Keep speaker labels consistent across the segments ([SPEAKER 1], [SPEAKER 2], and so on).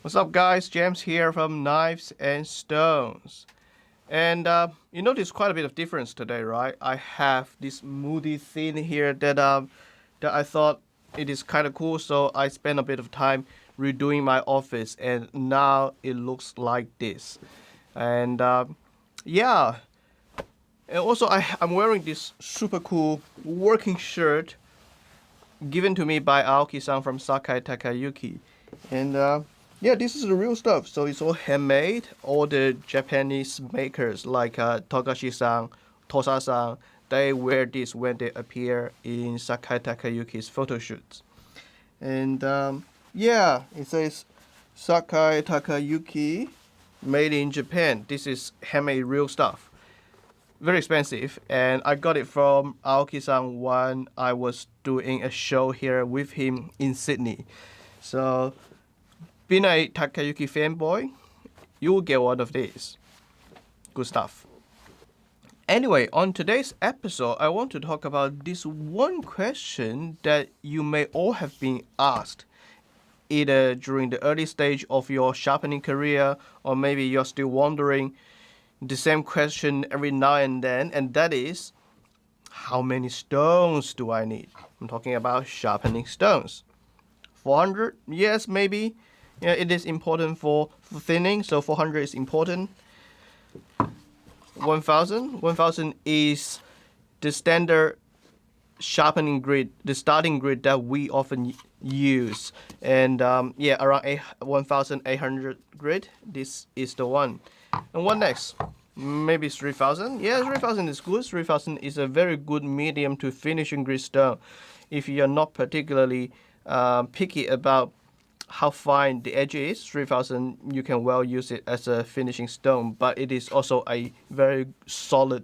[SPEAKER 1] What's up, guys? James here from Knives and Stones. And you notice quite a bit of difference today, right? I have this moody thing here that I thought it is kind of cool, so I spent a bit of time redoing my office, and now it looks like this. And yeah, and also I'm wearing this super cool working shirt given to me by Aoki-san from Sakai Takayuki. And yeah, this is the real stuff. So it's all handmade. All the Japanese makers like Togashi-san, Tosa-san, they wear this when they appear in Sakai Takayuki's photo shoots. And yeah, it says Sakai Takayuki, made in Japan. This is handmade real stuff. Very expensive, and I got it from Aoki-san when I was doing a show here with him in Sydney. So, being a Takayuki fanboy, you will get one of these. Good stuff. Anyway, on today's episode, I want to talk about this one question that you may all have been asked, either during the early stage of your sharpening career, or maybe you're still wondering the same question every now and then, and that is, how many stones do I need? I'm talking about sharpening stones. 400? Yes, maybe. Yeah, it is important for thinning, so 400 is important. 1000? 1000 is the standard sharpening grid, the starting grid that we often use. And yeah, around 1800 grid, this is the one. And what next? Maybe 3000? Yeah, 3000 is good. 3000 is a very good medium to finishing grid stone. If you're not particularly picky about how fine the edge is, 3000 you can well use it as a finishing stone, but it is also a very solid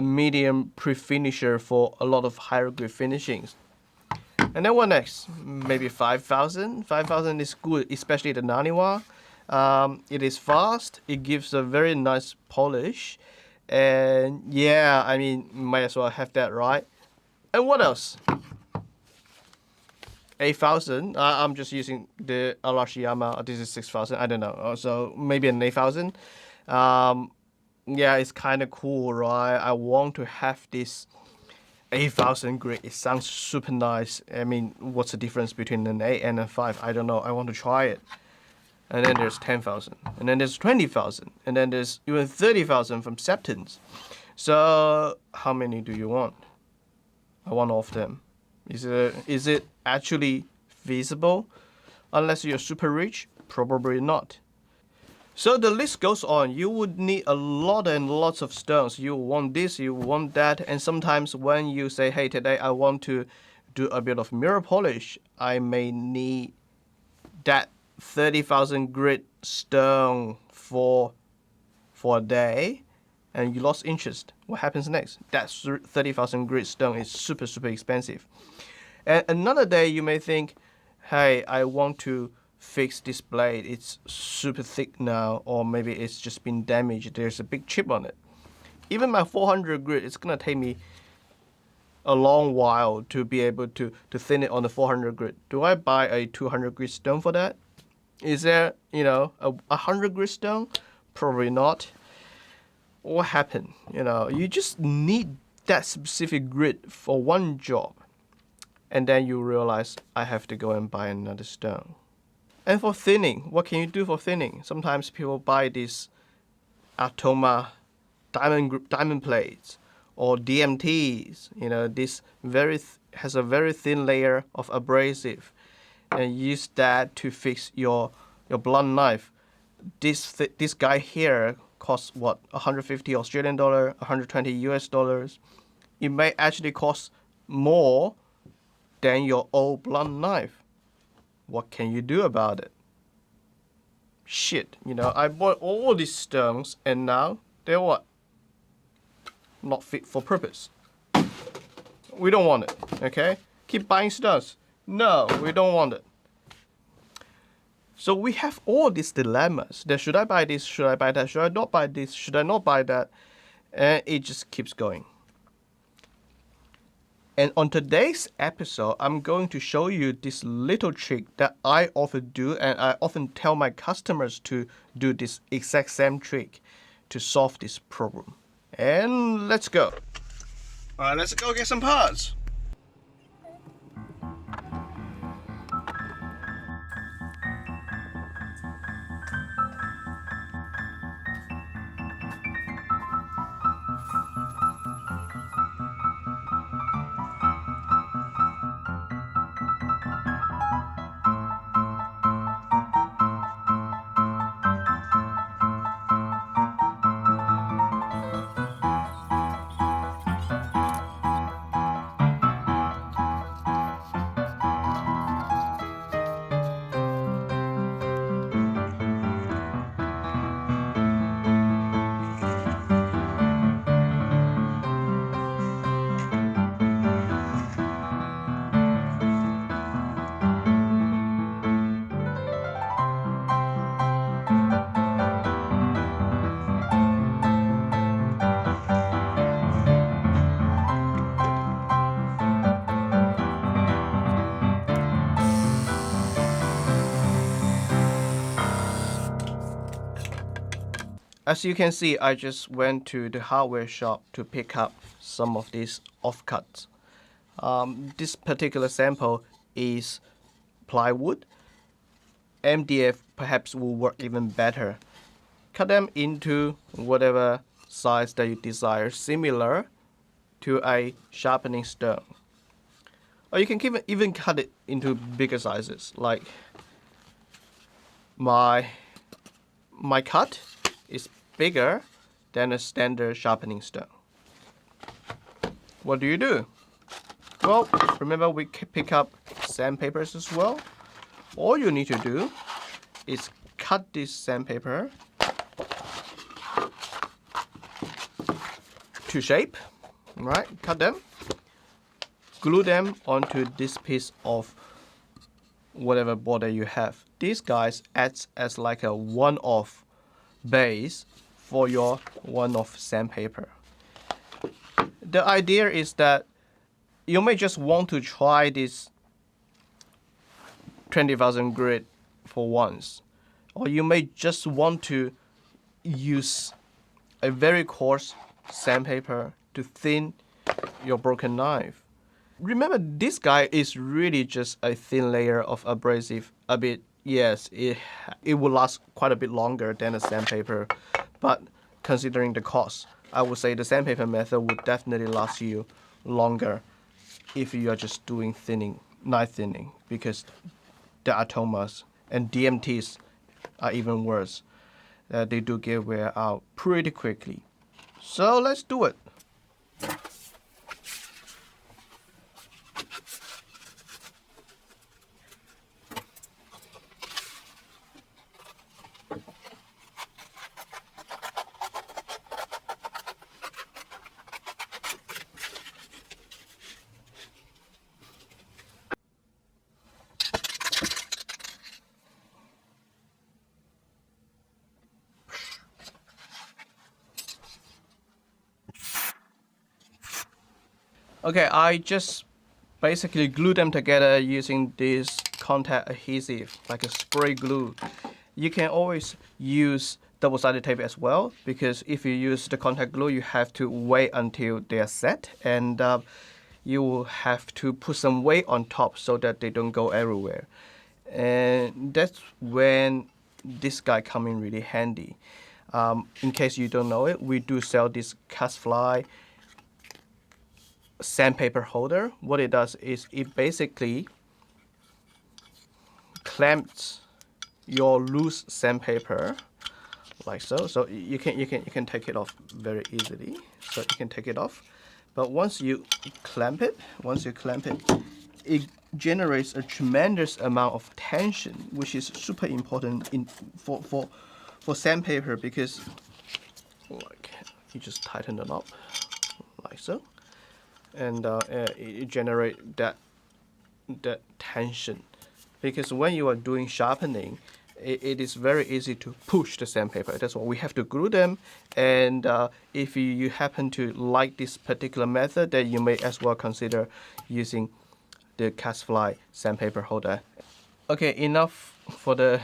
[SPEAKER 1] medium pre-finisher for a lot of higher grid finishings. And then what next? Maybe 5000. 5000 is good, especially the Naniwa. It is fast. It gives a very nice polish, and yeah, I mean, might as well have that, right? And what else? 8000. I'm just using the Arashiyama. This is 6000. I don't know. So maybe an 8000. Yeah, it's kind of cool, right? I want to have this 8000 grid. It sounds super nice. I mean, what's the difference between an 8 and a 5? I don't know. I want to try it. And then there's 10,000, and then there's 20,000, and then there's even 30,000 from Septons. So how many do you want? I want all of them. Is it actually feasible? Unless you're super rich, probably not. So the list goes on. You would need a lot and lots of stones. You want this, you want that, and sometimes when you say, hey, today I want to do a bit of mirror polish, I may need that 30,000 grit stone for a day, and you lost interest. What happens next? That 30,000 grit stone is super expensive. And another day you may think, hey, I want to fix this blade. It's super thick now, or maybe it's just been damaged. There's a big chip on it. Even my 400 grit, it's gonna take me a long while to be able to thin it on the 400 grit. Do I buy a 200 grit stone for that? Is there, a 100 grit stone? Probably not. What happened? You just need that specific grit for one job. And then you realize, I have to go and buy another stone. And for thinning, what can you do for thinning? Sometimes people buy these Atoma diamond plates or DMTs. This has a very thin layer of abrasive, and use that to fix your blunt knife. This guy here costs what, 150 Australian dollar, 120 US dollars. It may actually cost more than your old blunt knife. What can you do about it? Shit, I bought all these stones, and now they're what? Not fit for purpose. We don't want it, okay? Keep buying stones. No, we don't want it. So we have all these dilemmas. Should I buy this? Should I buy that? Should I not buy this? Should I not buy that? And it just keeps going. And on today's episode, I'm going to show you this little trick that I often do, and I often tell my customers to do this exact same trick to solve this problem. And let's go. All right, let's go get some parts. As you can see, I just went to the hardware shop to pick up some of these offcuts. This particular sample is plywood. MDF perhaps will work even better. Cut them into whatever size that you desire, similar to a sharpening stone. Or you can even cut it into bigger sizes, like my cut is bigger than a standard sharpening stone. What do? Well, remember we pick up sandpapers as well. All you need to do is cut this sandpaper to shape, right? Cut them, glue them onto this piece of whatever border you have. These guys acts as like a one-off base for your one-off sandpaper. The idea is that you may just want to try this 20,000 grit for once, or you may just want to use a very coarse sandpaper to thin your broken knife. Remember, this guy is really just a thin layer of abrasive. A bit, yes, it will last quite a bit longer than a sandpaper, but considering the cost, I would say the sandpaper method would definitely last you longer if you are just doing thinning, knife thinning, because the atomas and DMTs are even worse. They do get wear out pretty quickly. So let's do it. Okay, I just basically glue them together using this contact adhesive, like a spray glue. You can always use double-sided tape as well, because if you use the contact glue, you have to wait until they are set, and you will have to put some weight on top so that they don't go everywhere. And that's when this guy come in really handy. In case you don't know it, we do sell this Kasfly sandpaper holder. What it does is it basically clamps your loose sandpaper like so. So you can take it off very easily. So you can take it off. But once you clamp it, it generates a tremendous amount of tension, which is super important for sandpaper, because like you just tighten it up like so. And it generates that tension, because when you are doing sharpening, it is very easy to push the sandpaper. That's why we have to glue them. And if you happen to like this particular method, then you may as well consider using the Kasfly sandpaper holder. Okay, enough for the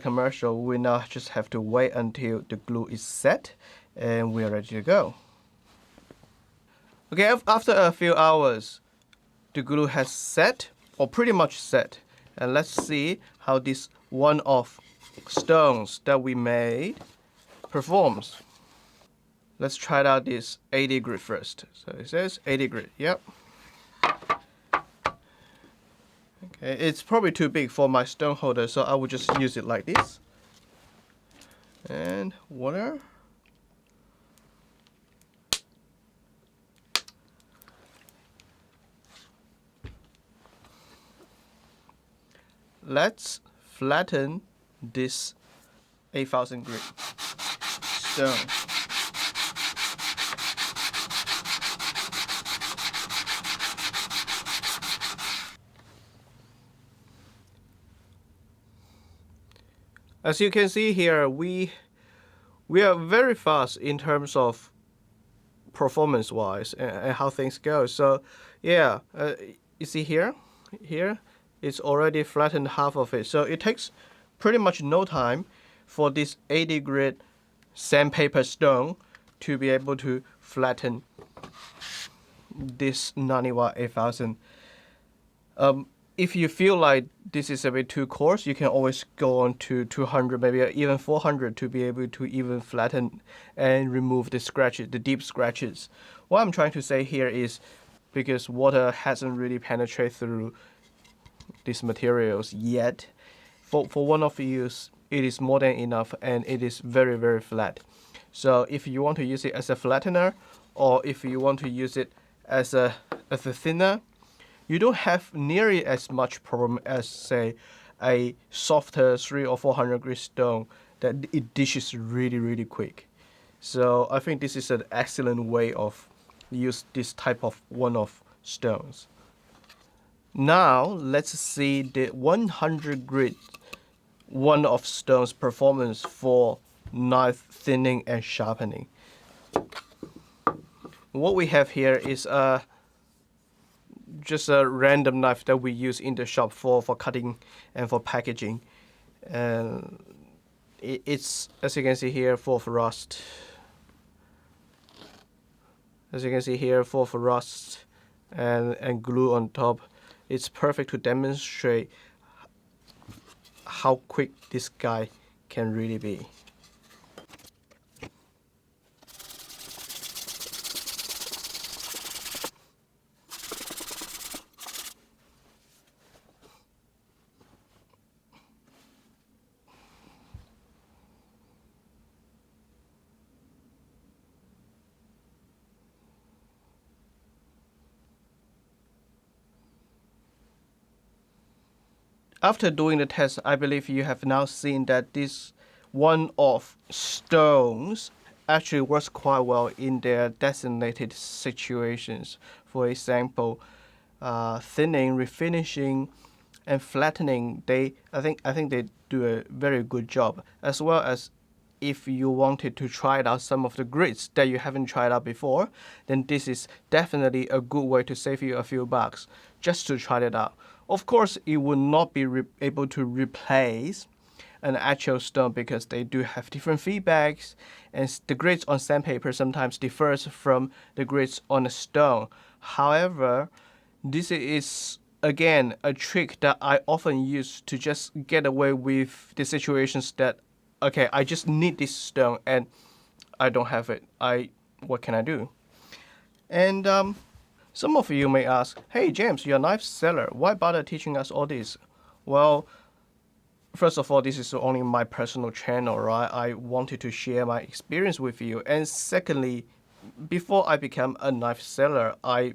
[SPEAKER 1] commercial. We now just have to wait until the glue is set, and we are ready to go. Okay, after a few hours, the glue has set, or pretty much set. And let's see how this one-off stones that we made performs. Let's try out this 80 grit first. So it says 80 grit, yep. Okay, it's probably too big for my stone holder, so I will just use it like this. And water. Let's flatten this 8000 grit stone. As you can see here, we are very fast in terms of performance-wise and how things go. So yeah, you see here, it's already flattened half of it. So it takes pretty much no time for this 80 grit sandpaper stone to be able to flatten this Naniwa 8000. If you feel like this is a bit too coarse, you can always go on to 200, maybe even 400 to be able to even flatten and remove the scratches, the deep scratches. What I'm trying to say here is because water hasn't really penetrated through these materials yet, for one-off use, it is more than enough and it is very, very flat. So if you want to use it as a flattener, or if you want to use it as a thinner, you don't have nearly as much problem as, say, a softer 300 or 400 grit stone that it dishes really, really quick. So I think this is an excellent way of use this type of one-off stones. Now let's see the 100 grit one-off stones performance for knife thinning and sharpening. What we have here is just a random knife that we use in the shop for cutting and for packaging. And it's, as you can see here, full of rust. As you can see here, full of rust and glue on top. It's perfect to demonstrate how quick this guy can really be. After doing the test, I believe you have now seen that this one-off stones actually works quite well in their designated situations. For example, thinning, refinishing, and flattening. I think they do a very good job. As well as if you wanted to try out some of the grits that you haven't tried out before, then this is definitely a good way to save you a few bucks just to try it out. Of course, it will not be able to replace an actual stone because they do have different feedbacks, and the grits on sandpaper sometimes differs from the grits on a stone. However, this is again a trick that I often use to just get away with the situations that, okay, I just need this stone and I don't have it. What can I do? And some of you may ask, hey James, you're a knife seller. Why bother teaching us all this? Well, first of all, this is only my personal channel, right? I wanted to share my experience with you. And secondly, before I became a knife seller, I've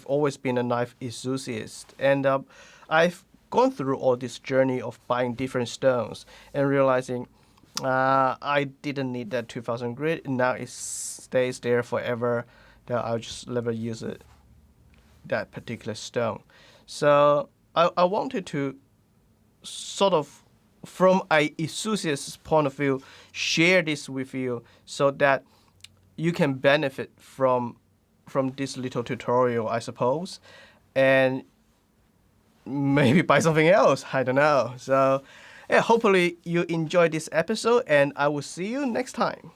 [SPEAKER 1] always been a knife enthusiast. And I've gone through all this journey of buying different stones and realizing I didn't need that 2000 grit. Now it stays there forever, that I'll just never use it, that particular stone. So I wanted to sort of from a enthusiast's point of view, share this with you so that you can benefit from this little tutorial, I suppose, and maybe buy something else. I don't know. So, yeah, hopefully you enjoyed this episode, and I will see you next time.